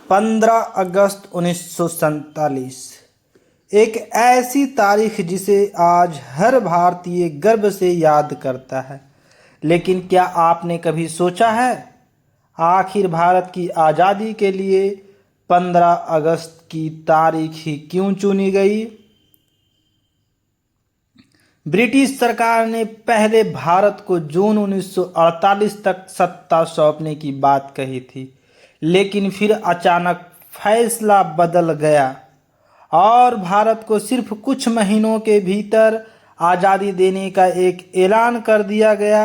15 अगस्त 1947 एक ऐसी तारीख जिसे आज हर भारतीय गर्व से याद करता है। लेकिन क्या आपने कभी सोचा है आखिर भारत की आज़ादी के लिए 15 अगस्त की तारीख ही क्यों चुनी गई? ब्रिटिश सरकार ने पहले भारत को जून 1948 तक सत्ता सौंपने की बात कही थी, लेकिन फिर अचानक फैसला बदल गया और भारत को सिर्फ कुछ महीनों के भीतर आज़ादी देने का एक ऐलान कर दिया गया।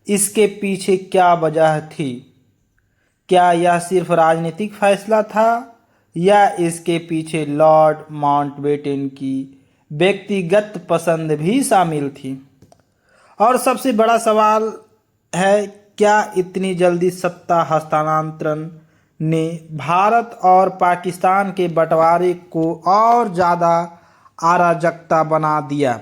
इसके पीछे क्या वजह थी? क्या यह सिर्फ राजनीतिक फैसला था या इसके पीछे लॉर्ड माउंटबेटन की व्यक्तिगत पसंद भी शामिल थी? और सबसे बड़ा सवाल है, क्या इतनी जल्दी सत्ता हस्तांतरण ने भारत और पाकिस्तान के बंटवारे को और ज़्यादा अराजकता बना दिया?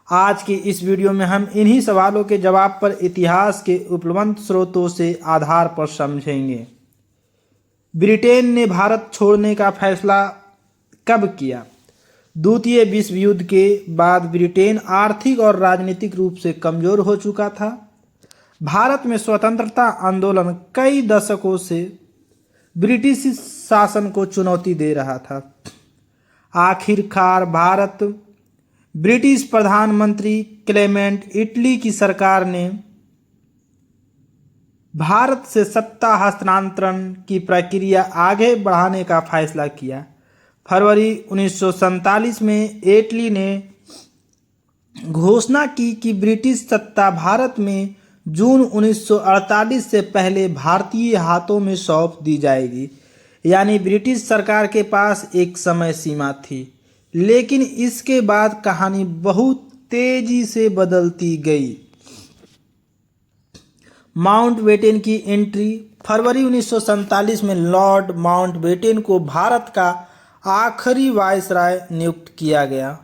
आज की इस वीडियो में हम इन्हीं सवालों के जवाब पर इतिहास के उपलब्ध स्रोतों से आधार पर समझेंगे। ब्रिटेन ने भारत छोड़ने का फैसला कब किया? द्वितीय विश्व युद्ध के बाद ब्रिटेन आर्थिक और राजनीतिक रूप से कमजोर हो चुका था। भारत में स्वतंत्रता आंदोलन कई दशकों से ब्रिटिश शासन को चुनौती दे रहा था। आखिरकार भारत ब्रिटिश प्रधानमंत्री क्लेमेंट इटली की सरकार ने भारत से सत्ता हस्तांतरण की प्रक्रिया आगे बढ़ाने का फैसला किया। फरवरी 1947 में इटली ने घोषणा की कि ब्रिटिश सत्ता भारत में जून 1948 से पहले भारतीय हाथों में सौंप दी जाएगी। यानी ब्रिटिश सरकार के पास एक समय सीमा थी, लेकिन इसके बाद कहानी बहुत तेजी से बदलती गई। माउंटबेटन की एंट्री। फरवरी 1947 में लॉर्ड माउंटबेटन को भारत का आखिरी वायसराय नियुक्त किया गया।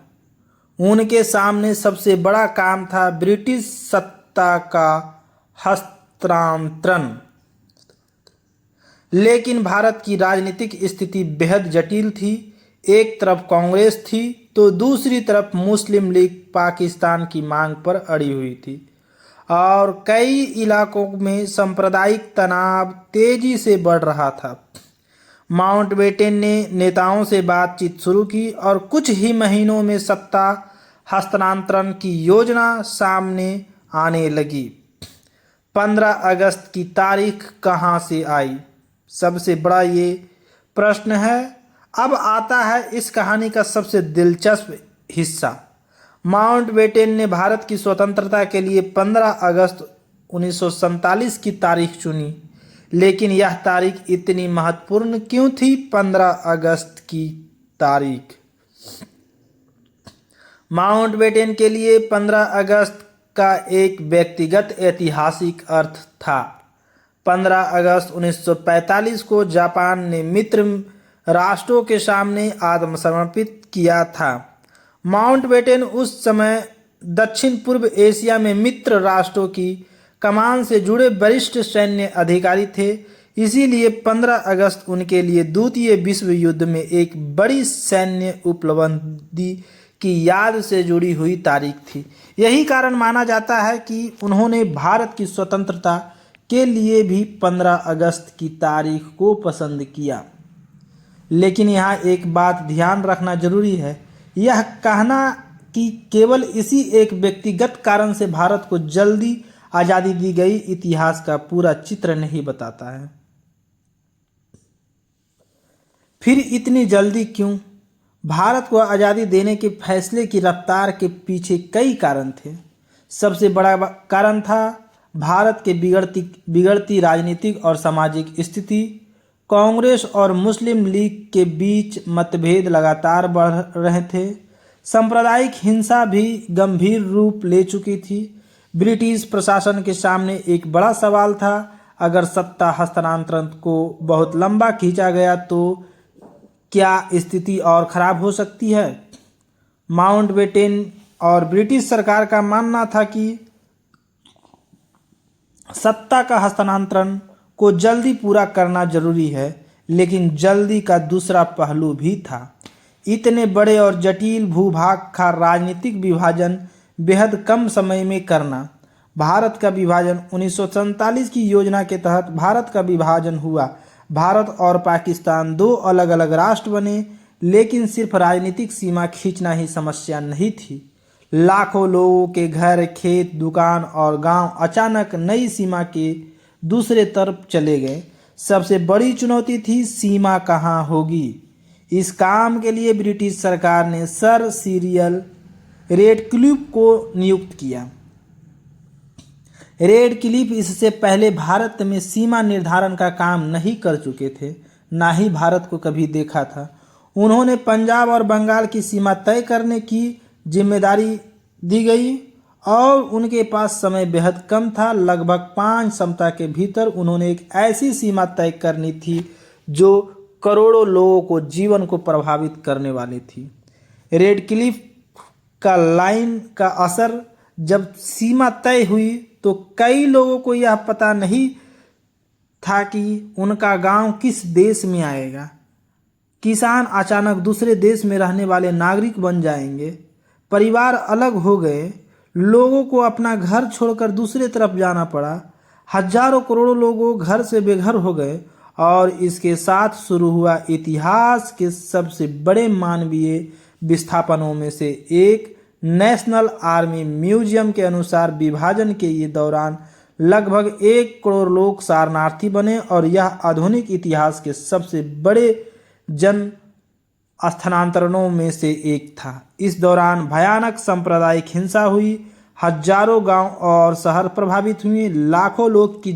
उनके सामने सबसे बड़ा काम था ब्रिटिश सत्ता का हस्तांतरण। लेकिन भारत की राजनीतिक स्थिति बेहद जटिल थी। एक तरफ कांग्रेस थी तो दूसरी तरफ मुस्लिम लीग पाकिस्तान की मांग पर अड़ी हुई थी और कई इलाकों में सांप्रदायिक तनाव तेजी से बढ़ रहा था। माउंटबेटन ने नेताओं से बातचीत शुरू की और कुछ ही महीनों में सत्ता हस्तांतरण की योजना सामने आने लगी। 15 अगस्त की तारीख कहां से आई? सबसे बड़ा ये प्रश्न है। अब आता है इस कहानी का सबसे दिलचस्प हिस्सा। माउंटबेटन ने भारत की स्वतंत्रता के लिए 15 अगस्त 1947 की तारीख चुनी, लेकिन यह तारीख इतनी महत्वपूर्ण क्यों थी? 15 अगस्त की तारीख माउंटबेटन के लिए 15 अगस्त का एक व्यक्तिगत ऐतिहासिक अर्थ था। 15 अगस्त 1945 को जापान ने मित्र राष्ट्रों के सामने आत्मसमर्पित किया था। माउंटबेटन उस समय दक्षिण पूर्व एशिया में मित्र राष्ट्रों की कमान से जुड़े वरिष्ठ सैन्य अधिकारी थे। इसीलिए 15 अगस्त उनके लिए द्वितीय विश्व युद्ध में एक बड़ी सैन्य उपलब्धि की याद से जुड़ी हुई तारीख थी। यही कारण माना जाता है कि उन्होंने भारत की स्वतंत्रता के लिए भी 15 अगस्त की तारीख को पसंद किया। लेकिन यहाँ एक बात ध्यान रखना जरूरी है। यह कहना कि केवल इसी एक व्यक्तिगत कारण से भारत को जल्दी आज़ादी दी गई इतिहास का पूरा चित्र नहीं बताता है। फिर इतनी जल्दी क्यों? भारत को आज़ादी देने के फैसले की रफ्तार के पीछे कई कारण थे। सबसे बड़ा कारण था भारत के बिगड़ती राजनीतिक और सामाजिक स्थिति। कांग्रेस और मुस्लिम लीग के बीच मतभेद लगातार बढ़ रहे थे। सांप्रदायिक हिंसा भी गंभीर रूप ले चुकी थी। ब्रिटिश प्रशासन के सामने एक बड़ा सवाल था, अगर सत्ता हस्तांतरण को बहुत लंबा खींचा गया तो क्या स्थिति और खराब हो सकती है? माउंटबेटन और ब्रिटिश सरकार का मानना था कि सत्ता का हस्तांतरण को जल्दी पूरा करना जरूरी है। लेकिन जल्दी का दूसरा पहलू भी था। इतने बड़े और जटिल भूभाग का राजनीतिक विभाजन बेहद कम समय में करना। भारत का विभाजन 1947 की योजना के तहत भारत का विभाजन हुआ। भारत और पाकिस्तान दो अलग अलग राष्ट्र बने, लेकिन सिर्फ राजनीतिक सीमा खींचना ही समस्या नहीं थी। लाखों लोगों के घर, खेत, दुकान और गांव अचानक नई सीमा के दूसरे तरफ चले गए। सबसे बड़ी चुनौती थी सीमा कहाँ होगी। इस काम के लिए ब्रिटिश सरकार ने सर सीरियल रेडक्लिफ को नियुक्त किया। रेडक्लिफ इससे पहले भारत में सीमा निर्धारण का काम नहीं कर चुके थे, ना ही भारत को कभी देखा था। उन्होंने पंजाब और बंगाल की सीमा तय करने की जिम्मेदारी दी गई और उनके पास समय बेहद कम था। लगभग 5 सप्ताह के भीतर उन्होंने एक ऐसी सीमा तय करनी थी जो करोड़ों लोगों को जीवन को प्रभावित करने वाली थी। रेडक्लिफ का लाइन का असर, जब सीमा तय हुई तो कई लोगों को यह पता नहीं था कि उनका गांव किस देश में आएगा। किसान अचानक दूसरे देश में रहने वाले नागरिक बन जाएंगे। परिवार अलग हो गए। लोगों को अपना घर छोड़कर दूसरे तरफ जाना पड़ा। हजारों करोड़ों लोगों घर से बेघर हो गए और इसके साथ शुरू हुआ इतिहास के सबसे बड़े मानवीय विस्थापनों में से एक। नेशनल आर्मी म्यूजियम के अनुसार विभाजन के ये दौरान लगभग 1 करोड़ लोग शरणार्थी बने और यह आधुनिक इतिहास के सबसे बड़े जन स्थानांतरणों में से एक था। इस दौरान भयानक सांप्रदायिक हिंसा हुई। हजारों गांव और शहर प्रभावित हुए। लाखों लोग की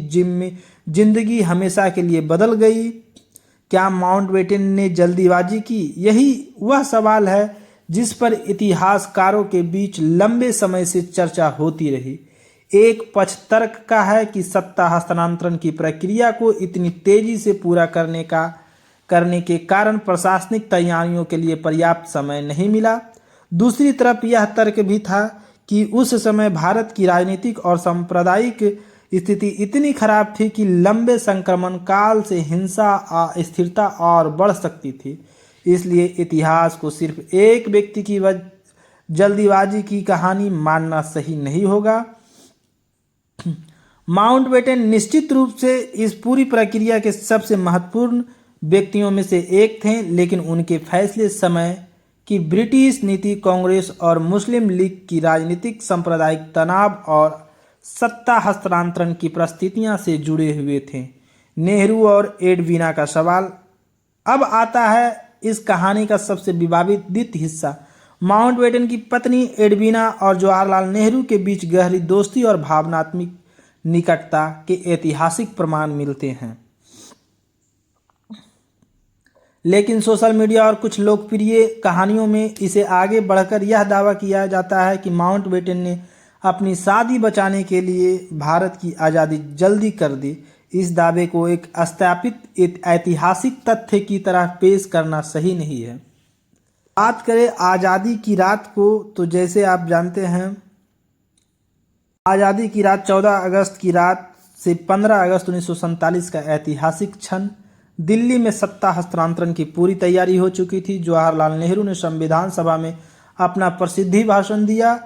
जिंदगी हमेशा के लिए बदल गई। क्या माउंटबेटन ने जल्दीबाजी की? यही वह सवाल है जिस पर इतिहासकारों के बीच लंबे समय से चर्चा होती रही। एक पक्ष तर्क का है कि सत्ता हस्तांतरण की प्रक्रिया को इतनी तेजी से पूरा करने के कारण प्रशासनिक तैयारियों के लिए पर्याप्त समय नहीं मिला। दूसरी तरफ यह तर्क भी था कि उस समय भारत की राजनीतिक और सांप्रदायिक स्थिति इतनी खराब थी कि लंबे संक्रमण काल से हिंसा, अस्थिरता और बढ़ सकती थी। इसलिए इतिहास को सिर्फ एक व्यक्ति की जल्दीबाजी की कहानी मानना सही नहीं होगा। माउंटबेटन निश्चित रूप से इस पूरी प्रक्रिया के सबसे महत्वपूर्ण व्यक्तियों में से एक थे, लेकिन उनके फैसले समय की ब्रिटिश नीति, कांग्रेस और मुस्लिम लीग की राजनीतिक सांप्रदायिक तनाव और सत्ता हस्तांतरण की परिस्थितियां से जुड़े हुए थे। नेहरू और एडवीना का सवाल अब आता है। इस कहानी का सबसे विवादित हिस्सा माउंटबेटन की पत्नी एडवीना और जवाहरलाल नेहरू के बीच गहरी दोस्ती और भावनात्मक निकटता के ऐतिहासिक प्रमाण मिलते हैं। लेकिन सोशल मीडिया और कुछ लोकप्रिय कहानियों में इसे आगे बढ़कर यह दावा किया जाता है कि माउंटबेटन ने अपनी शादी बचाने के लिए भारत की आज़ादी जल्दी कर दी। इस दावे को एक स्थापित ऐतिहासिक तथ्य की तरह पेश करना सही नहीं है। बात करें आज़ादी की रात को, तो जैसे आप जानते हैं आज़ादी की रात 14 अगस्त की रात से 15 अगस्त 1947 का ऐतिहासिक क्षण। दिल्ली में सत्ता हस्तांतरण की पूरी तैयारी हो चुकी थी। जवाहरलाल नेहरू ने संविधान सभा में अपना प्रसिद्धि भाषण दिया।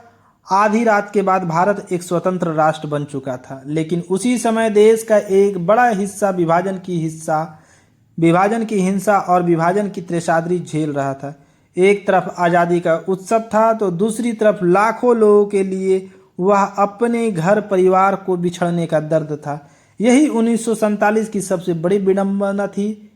आधी रात के बाद भारत एक स्वतंत्र राष्ट्र बन चुका था, लेकिन उसी समय देश का एक बड़ा हिस्सा विभाजन की हिंसा और विभाजन की त्रैसादरी झेल रहा था। एक तरफ आज़ादी का उत्सव था तो दूसरी तरफ लाखों लोगों के लिए वह अपने घर परिवार को बिछड़ने का दर्द था। यही 1947 की सबसे बड़ी विडंबना थी।